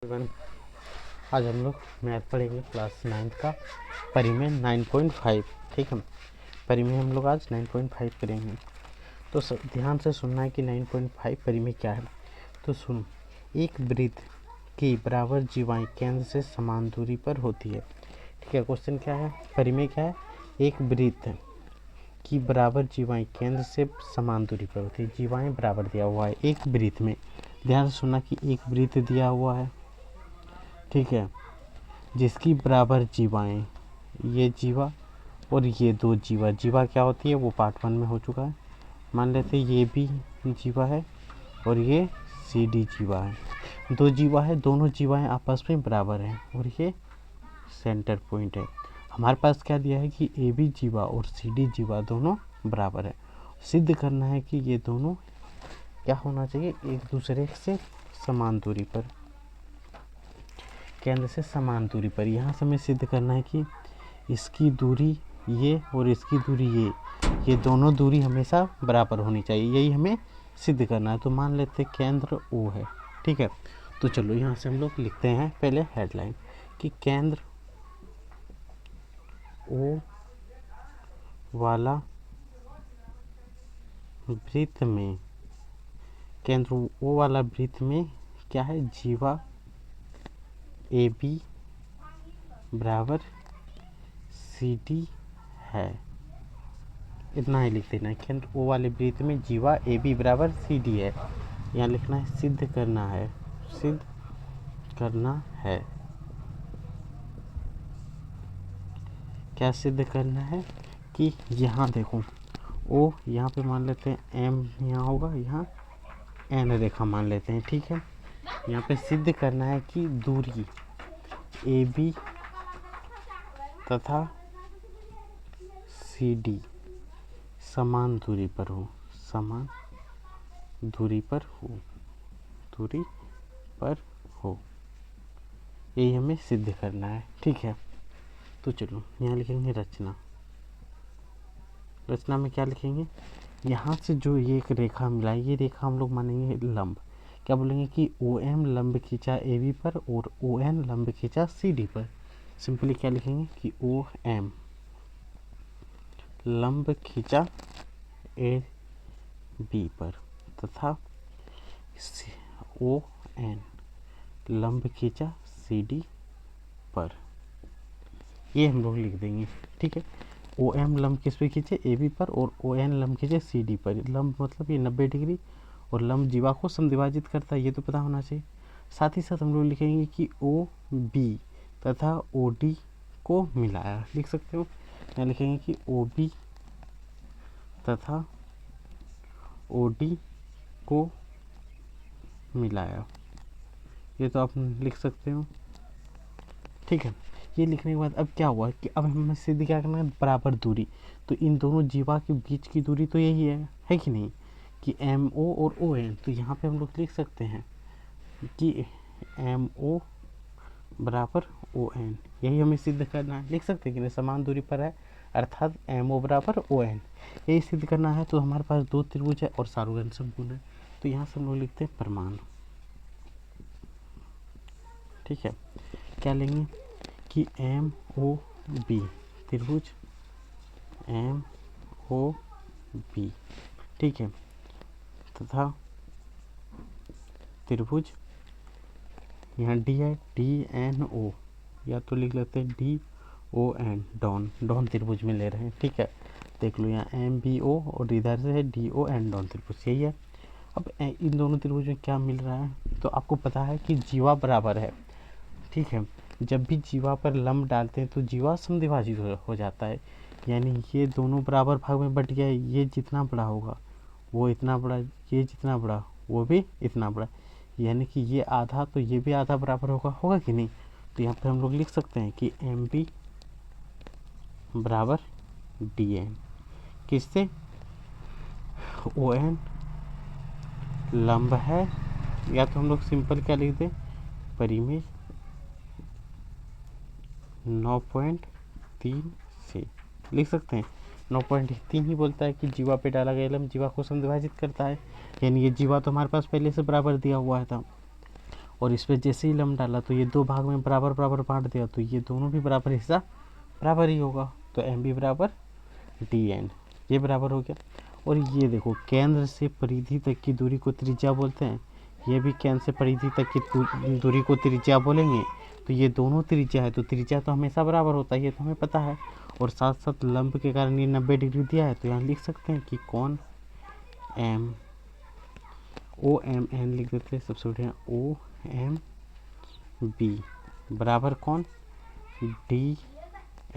Everyone, आज हम लोग मैथ पढ़ेंगे क्लास 9 का परिमेय 9.5। ठीक है, परिमेय हम लोग आज 9.5 करेंगे। तो ध्यान से सुनना है कि 9.5 परिमेय क्या है। तो सुनो, एक वृत्त की बराबर जीवाएं केंद्र से समान दूरी पर होती है। ठीक है, क्वेश्चन क्या है, परिमेय क्या है। एक वृत्त की बराबर जीवाएं केंद्र से समान दूरी पर होती है। जीवाएं बराबर दिया हुआ है एक वृत्त में। ध्यान से सुनना कि एक वृत्त दिया हुआ है, ठीक है, जिसकी बराबर जीवाएं, ये जीवा और ये दो जीवा। जीवा क्या होती है वो पार्ट 1 में हो चुका है। मान लेते ये भी जीवा है और ये सी डी जीवा है। दो जीवा है, दोनों जीवाएं आपस में बराबर हैं और ये सेंटर पॉइंट है। हमारे पास क्या दिया है कि ए बी जीवा और सी डी जीवा दोनों बराबर है। सिद्ध करना है कि ये दोनों क्या होना चाहिए, एक दूसरे से समान दूरी पर, केंद्र से समान दूरी पर। यहाँ से हमें सिद्ध करना है कि इसकी दूरी ये और इसकी दूरी ये दोनों दूरी हमेशा बराबर होनी चाहिए। यही हमें सिद्ध करना है। तो मान लेते केंद्र ओ है। ठीक है, तो चलो यहाँ से हम लोग लिखते हैं पहले हेडलाइन कि केंद्र ओ वाला वृत्त में, केंद्र ओ वाला वृत्त में क्या है, जीवा ए बी बराबर सी डी है। इतना ही लिख देना है। केंद्र ओ वाले वृत्त में जीवा ए बी बराबर सी डी है। यहाँ लिखना है सिद्ध करना है, सिद्ध करना है। क्या सिद्ध करना है कि यहाँ देखो ओ, यहाँ पे मान लेते हैं एम, यहाँ होगा, यहाँ एन रेखा मान लेते हैं। ठीक है, यहाँ पे सिद्ध करना है कि दूरी ए बी तथा सी डी समान दूरी पर हो, समान दूरी पर हो, दूरी पर हो। यही हमें सिद्ध करना है। ठीक है, तो चलो यहाँ लिखेंगे रचना। रचना में क्या लिखेंगे, यहाँ से जो ये एक रेखा मिला है, ये रेखा हम लोग मानेंगे लंब। क्या बोलेंगे कि ओ एम लंब खींचा ए बी पर और ओ एन लंब खींचा सी डी पर। सिंपली क्या लिखेंगे कि ओ एम लंब खींचा ए बी पर तथा ओ एन लंब खींचा सी डी पर। ये हम लोग लिख देंगे। ठीक है, ओ एम लंब किस पे खींचे, ए बी पर, और ओ एन लंब खींचे सी डी पर। लंब मतलब ये 90 डिग्री और लंब जीवा को समद्विभाजित करता है, ये तो पता होना चाहिए। साथ ही साथ हम लोग लिखेंगे कि ओ बी तथा ओ डी को मिलाया। लिख सकते हो, यहाँ लिखेंगे कि ओ बी तथा ओ डी को मिलाया। ये तो आप लिख सकते हो। ठीक है, ये लिखने के बाद अब क्या हुआ कि अब हमें सिद्ध क्या करना है, बराबर दूरी। तो इन दोनों जीवा के बीच की दूरी तो यही है कि नहीं, कि एम ओ और ओ एन। तो यहाँ पे हम लोग लिख सकते हैं कि एम ओ बराबर ओ एन। यही हमें सिद्ध करना है। लिख सकते हैं कि नहीं, समान दूरी पर है, अर्थात एम ओ बराबर ओ एन। यही सिद्ध करना है। तो हमारे पास दो त्रिभुज है और सारोगन समपूर्ण है। तो यहाँ से हम लोग लिखते हैं प्रमाण। ठीक है, क्या लेंगे कि एम ओ बी, त्रिभुज एम ओ बी, ठीक है, तथा त्रिभुज यहाँ डी है, डी एन ओ, या तो लिख लेते हैं D O N, Don. Don त्रिभुज में ले रहे हैं। ठीक है, देख लो यहाँ एम बी ओ और इधर से है डी ओ एन, डॉन त्रिभुज। यही है। अब इन दोनों त्रिभुज में क्या मिल रहा है, तो आपको पता है कि जीवा बराबर है। ठीक है, जब भी जीवा पर लंब डालते हैं तो जीवा समद्विभाजित हो जाता है। यानी ये दोनों बराबर भाग में बट गया है। ये जितना बड़ा होगा वो इतना बड़ा, ये जितना बड़ा वो भी इतना बड़ा। यानी कि ये आधा तो ये भी आधा बराबर होगा कि नहीं। तो यहाँ पर हम लोग लिख सकते हैं कि एम बी बराबर डी एन, किससे, ओ एन लंब है, या तो हम लोग सिंपल क्या लिख दें, परिमेय 9.3 से लिख सकते हैं। 9.3 ही बोलता है कि जीवा पे डाला गया लंब जीवा को समद्विभाजित करता है। यानी ये जीवा तो हमारे पास पहले से बराबर दिया हुआ था और इस पर जैसे ही लंब डाला तो ये 2 भाग में बराबर बराबर बांट दिया, तो ये दोनों भी बराबर हिस्सा बराबर ही होगा, तो एम भी बराबर डी एन, ये बराबर हो गया। और ये देखो केंद्र से परिधि तक की दूरी को त्रिज्या बोलते हैं, ये भी केंद्र से परिधि तक की दूरी को त्रिज्या बोलेंगे। तो ये दोनों त्रिज्या है, तो त्रिज्या तो हमेशा बराबर होता है, ये तो हमें पता है। और साथ साथ लंब के कारण ये 90 डिग्री दिया है, तो यहाँ लिख सकते हैं कि कौन एम ओ एम एन लिख देते हैं, सबसे बढ़िया ओ एम बी बराबर कौन डी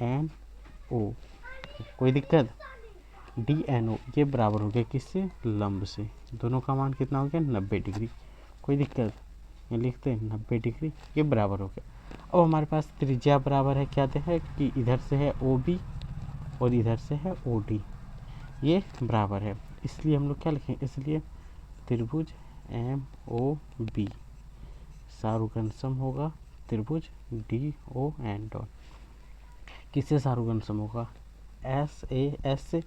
एन ओ, कोई दिक्कत, डी एन ओ ये बराबर हो गया किससे, लंब से। दोनों का मान कितना हो गया 90 डिग्री, कोई दिक्कत, ये लिखते हैं 90 डिग्री, ये बराबर हो गया। अब हमारे पास त्रिज्या बराबर है, क्या है कि इधर से है ओ बी और इधर से है ओ डी, ये बराबर है, इसलिए हम लोग क्या लिखें, इसलिए त्रिभुज एम ओ बी सारुगणसम होगा त्रिभुज डी ओ एन डॉट, किससे सारुगणसम होगा, एस ए एस से,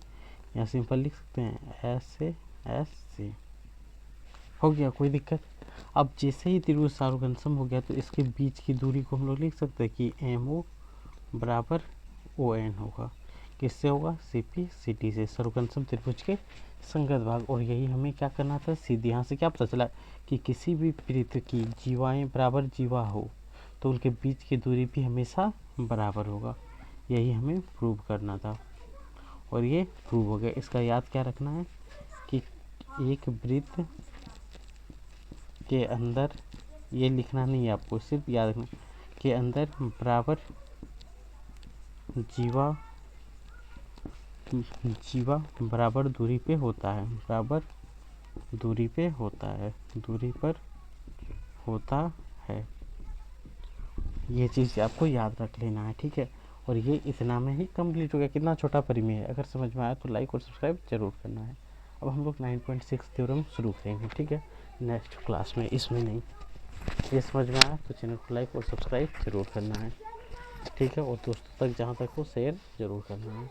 या सिंपल लिख सकते हैं एस ए एस से, हो गया, कोई दिक्कत। अब जैसे ही त्रिभुज सारुगणसम हो गया तो इसके बीच की दूरी को हम लोग लिख सकते हैं कि एम ओ बराबर ओ एन होगा, किससे होगा, सी पी सी टी से, सारुगणसम त्रिभुज के संगत भाग। और यही हमें क्या करना था, सीधे यहाँ से क्या पता चला कि किसी भी वृत्त की जीवाएं बराबर जीवा हो तो उनके बीच की दूरी भी हमेशा बराबर होगा, यही हमें प्रूव करना था और ये प्रूव हो गया। इसका याद क्या रखना है कि एक वृत्त के अंदर, ये लिखना नहीं है आपको, सिर्फ याद रखना के अंदर बराबर जीवा बराबर दूरी पे होता है, बराबर दूरी पे होता है, दूरी पर होता है, ये चीज़ आपको याद रख लेना है, ठीक है। और ये इतना में ही कंप्लीट हो गया, कितना छोटा परिमेय है। अगर समझ में आया तो लाइक और सब्सक्राइब जरूर करना है। अब हम लोग 9.6 थ्योरम शुरू करेंगे, ठीक है, नेक्स्ट क्लास में, इसमें नहीं। ये समझ में आया तो चैनल को लाइक और सब्सक्राइब जरूर करना है, ठीक है, और दोस्तों तक जहाँ तक हो शेयर जरूर करना है।